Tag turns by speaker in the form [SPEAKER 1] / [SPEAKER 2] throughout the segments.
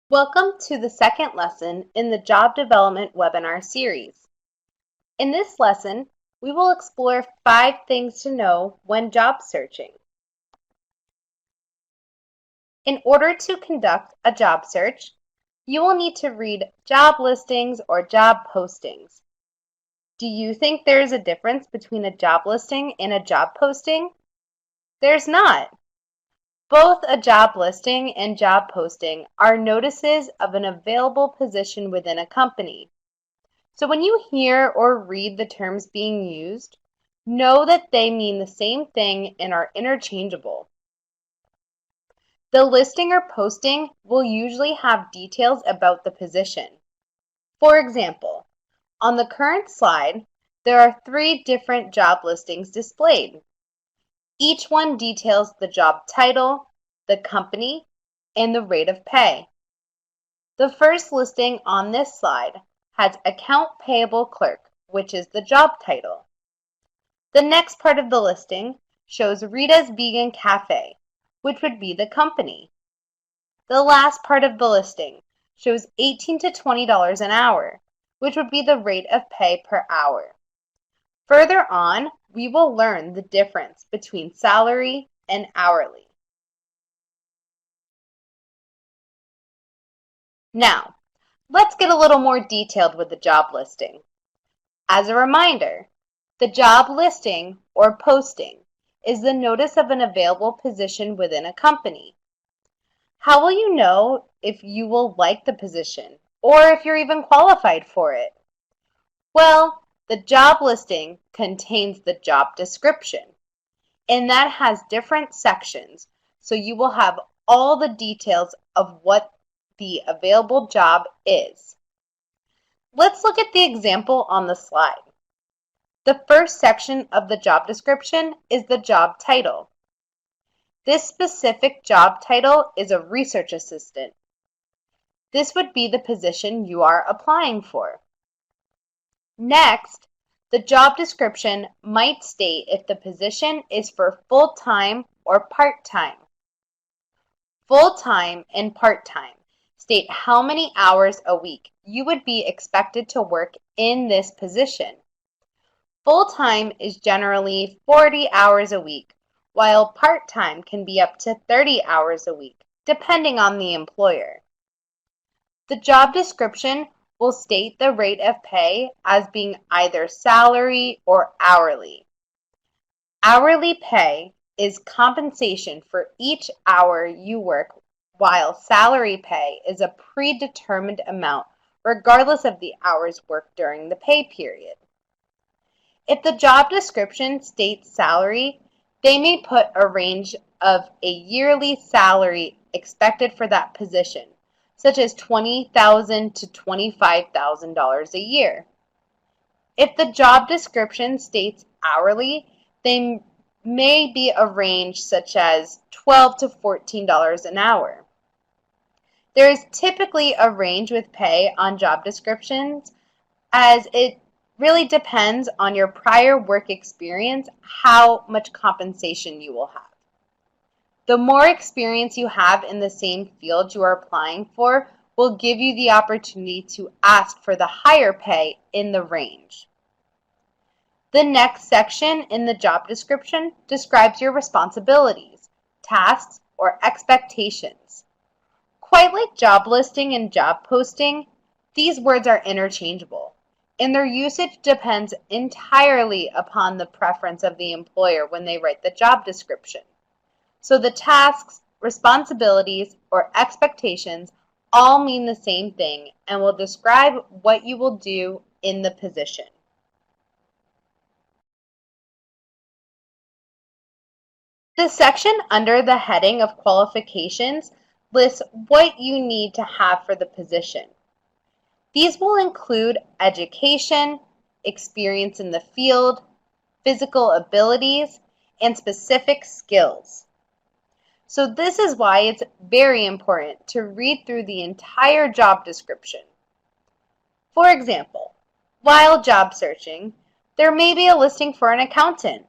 [SPEAKER 1] Welcome to the second lesson in the Job Development webinar series. In this lesson, we will explore 5 things to know when job searching. In order to conduct a job search, you will need to read job listings or job postings. Do you think there is a difference between a job listing and a job posting? There's not. Both a job listing and job posting are notices of an available position within a company. So when you hear or read the terms being used, know that they mean the same thing and are interchangeable. The listing or posting will usually have details about the position. For example, on the current slide, there are 3 different job listings displayed. Each one details the job title, the company, and the rate of pay. The first listing on this slide has Account Payable Clerk, which is the job title. The next part of the listing shows Rita's Vegan Cafe, which would be the company. The last part of the listing shows $18 to $20 an hour, which would be the rate of pay per hour. Further on, we will learn the difference between salary and hourly. Now, let's get a little more detailed with the job listing. As a reminder, the job listing or posting is the notice of an available position within a company. How will you know if you will like the position or if you're even qualified for it? Well, the job listing contains the job description, and that has different sections, so you will have all the details of what the available job is. Let's look at the example on the slide. The first section of the job description is the job title. This specific job title is a research assistant. This would be the position you are applying for. Next, the job description might state if the position is for full-time or part-time. Full-time and part-time state how many hours a week you would be expected to work in this position. Full-time is generally 40 hours a week, while part-time can be up to 30 hours a week, depending on the employer. The job description will state the rate of pay as being either salary or hourly. Hourly pay is compensation for each hour you work, while salary pay is a predetermined amount regardless of the hours worked during the pay period. If the job description states salary, they may put a range of a yearly salary expected for that position, such as $20,000 to $25,000 a year. If the job description states hourly, they may be a range such as $12 to $14 an hour. There is typically a range with pay on job descriptions, as it really depends on your prior work experience how much compensation you will have. The more experience you have in the same field you are applying for will give you the opportunity to ask for the higher pay in the range. The next section in the job description describes your responsibilities, tasks, or expectations. Quite like job listing and job posting, these words are interchangeable, and their usage depends entirely upon the preference of the employer when they write the job description. So the tasks, responsibilities, or expectations all mean the same thing and will describe what you will do in the position. The section under the heading of qualifications lists what you need to have for the position. These will include education, experience in the field, physical abilities, and specific skills. So this is why it's very important to read through the entire job description. For example, while job searching, there may be a listing for an accountant.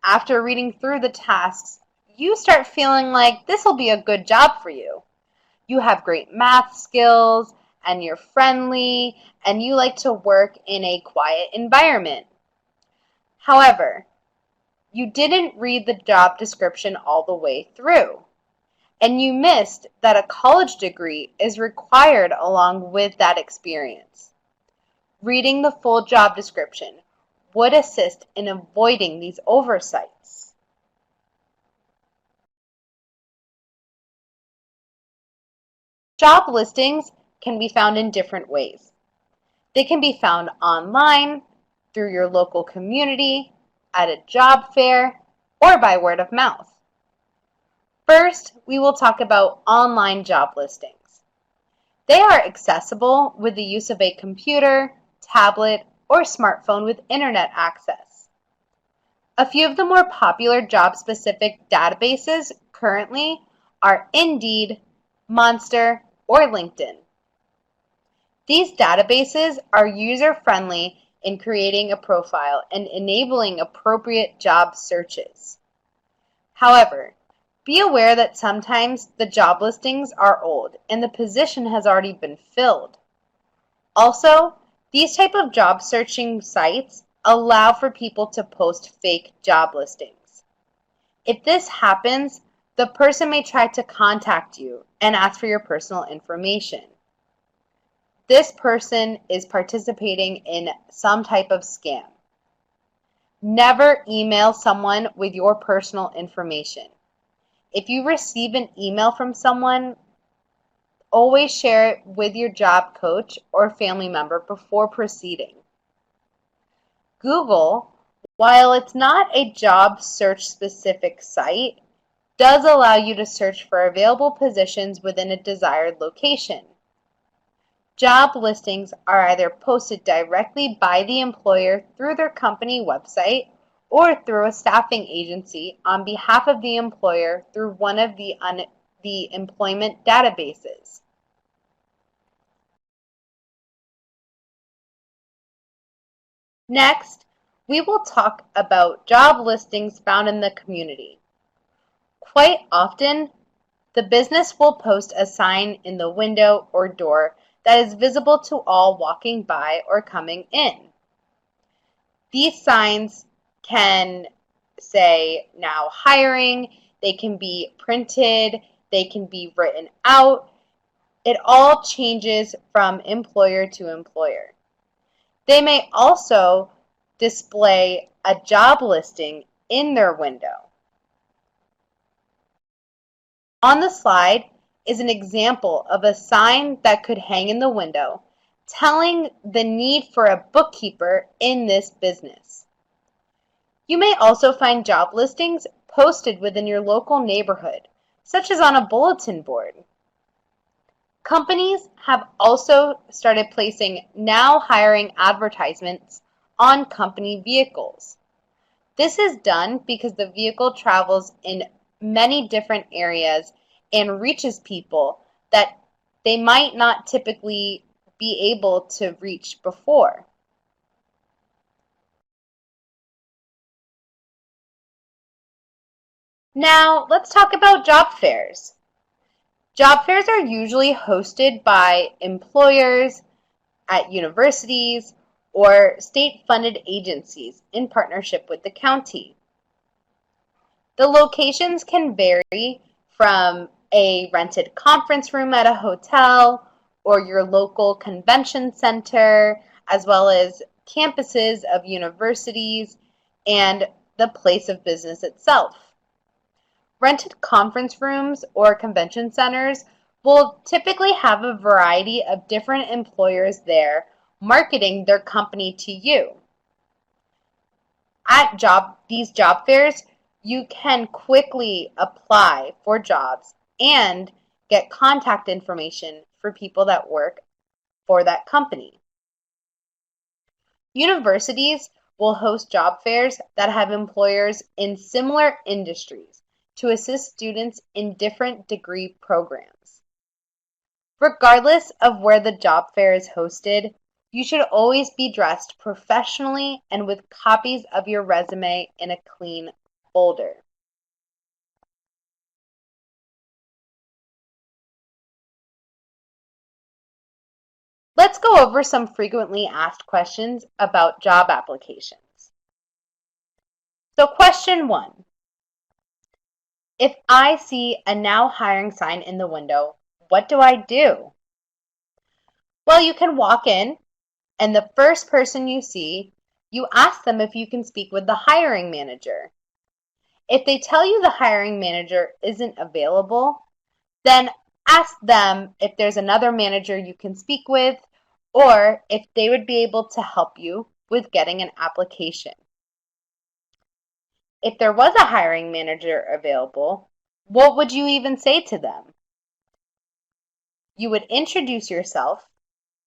[SPEAKER 1] After reading through the tasks, you start feeling like this will be a good job for you. you have great math skills, and you're friendly, and you like to work in a quiet environment. However, you didn't read the job description all the way through, and you missed that a college degree is required along with that experience. Reading the full job description would assist in avoiding these oversights. Job listings can be found in different ways. They can be found online, through your local community, at a job fair, or by word of mouth. First, we will talk about online job listings. They are accessible with the use of a computer, tablet, or smartphone with internet access. A few of the more popular job-specific databases currently are Indeed, Monster, or LinkedIn. These databases are user-friendly in creating a profile and enabling appropriate job searches. However, be aware that sometimes the job listings are old and the position has already been filled. Also, these type of job searching sites allow for people to post fake job listings. If this happens, the person may try to contact you and ask for your personal information. This person is participating in some type of scam. Never email someone with your personal information. If you receive an email from someone, always share it with your job coach or family member before proceeding. Google, while it's not a job search specific site, does allow you to search for available positions within a desired location. Job listings are either posted directly by the employer through their company website or through a staffing agency on behalf of the employer through one of the employment databases. Next, we will talk about job listings found in the community. Quite often, the business will post a sign in the window or door that is visible to all walking by or coming in. These signs can say now hiring, they can be printed, they can be written out. It all changes from employer to employer. They may also display a job listing in their window. On the slide is an example of a sign that could hang in the window telling the need for a bookkeeper in this business. You may also find job listings posted within your local neighborhood, such as on a bulletin board. Companies have also started placing now hiring advertisements on company vehicles. This is done because the vehicle travels in many different areas and reaches people that they might not typically be able to reach before. Now, let's talk about job fairs. Job fairs are usually hosted by employers at universities or state-funded agencies in partnership with the county. The locations can vary from a rented conference room at a hotel or your local convention center, as well as campuses of universities and the place of business itself. Rented conference rooms or convention centers will typically have a variety of different employers there marketing their company to you. At these job fairs, you can quickly apply for jobs and get contact information for people that work for that company. Universities will host job fairs that have employers in similar industries to assist students in different degree programs. Regardless of where the job fair is hosted, you should always be dressed professionally and with copies of your resume in a clean folder. Let's go over some frequently asked questions about job applications. So question 1, if I see a now hiring sign in the window, what do I do? Well, you can walk in and the first person you see, you ask them if you can speak with the hiring manager. If they tell you the hiring manager isn't available, then ask them if there's another manager you can speak with or if they would be able to help you with getting an application. If there was a hiring manager available, what would you even say to them? You would introduce yourself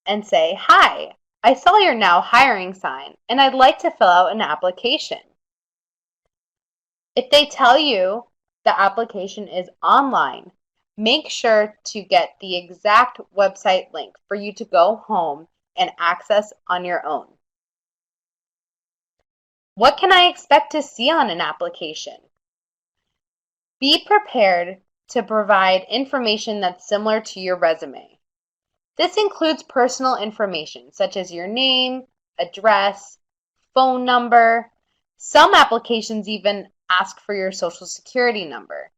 [SPEAKER 1] and say, "Hi, I saw your now hiring sign and I'd like to fill out an application." If they tell you the application is online, make sure to get the exact website link for you to go home and access on your own. What can I expect to see on an application? Be prepared to provide information that's similar to your resume. This includes personal information such as your name, address, phone number. Some applications even ask for your social security number.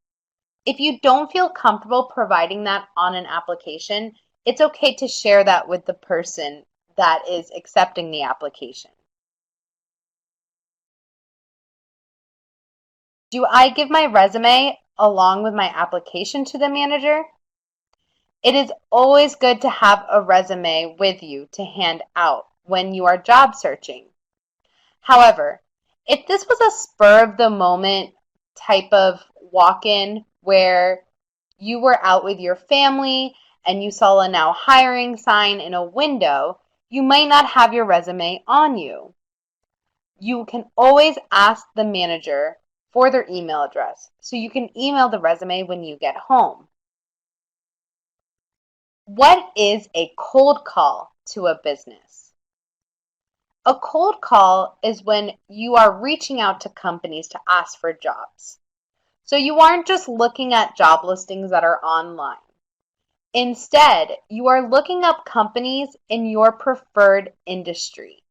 [SPEAKER 1] If you don't feel comfortable providing that on an application, it's okay to share that with the person that is accepting the application. Do I give my resume along with my application to the manager? It is always good to have a resume with you to hand out when you are job searching. However, if this was a spur of the moment type of walk-in where you were out with your family and you saw a now hiring sign in a window, you might not have your resume on you. You can always ask the manager for their email address so you can email the resume when you get home. What is a cold call to a business? A cold call is when you are reaching out to companies to ask for jobs. So you aren't just looking at job listings that are online. Instead, you are looking up companies in your preferred industry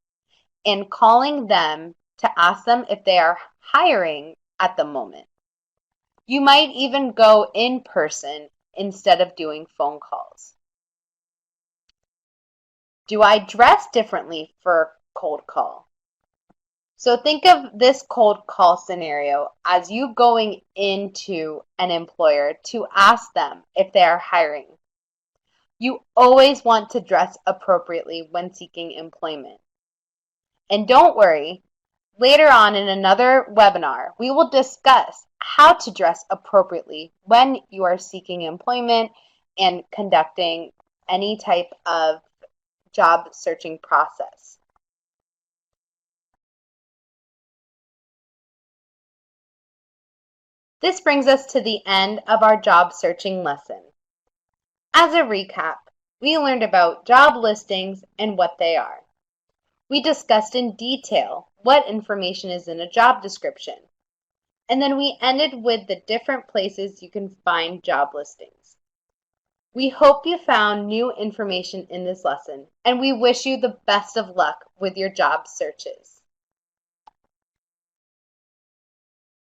[SPEAKER 1] and calling them to ask them if they are hiring at the moment. You might even go in person instead of doing phone calls. Do I dress differently for a cold call? So think of this cold call scenario as you going into an employer to ask them if they are hiring. You always want to dress appropriately when seeking employment. And don't worry, later on in another webinar, we will discuss how to dress appropriately when you are seeking employment and conducting any type of job searching process. This brings us to the end of our job searching lesson. As a recap, we learned about job listings and what they are. We discussed in detail what information is in a job description. And then we ended with the different places you can find job listings. We hope you found new information in this lesson, and we wish you the best of luck with your job searches.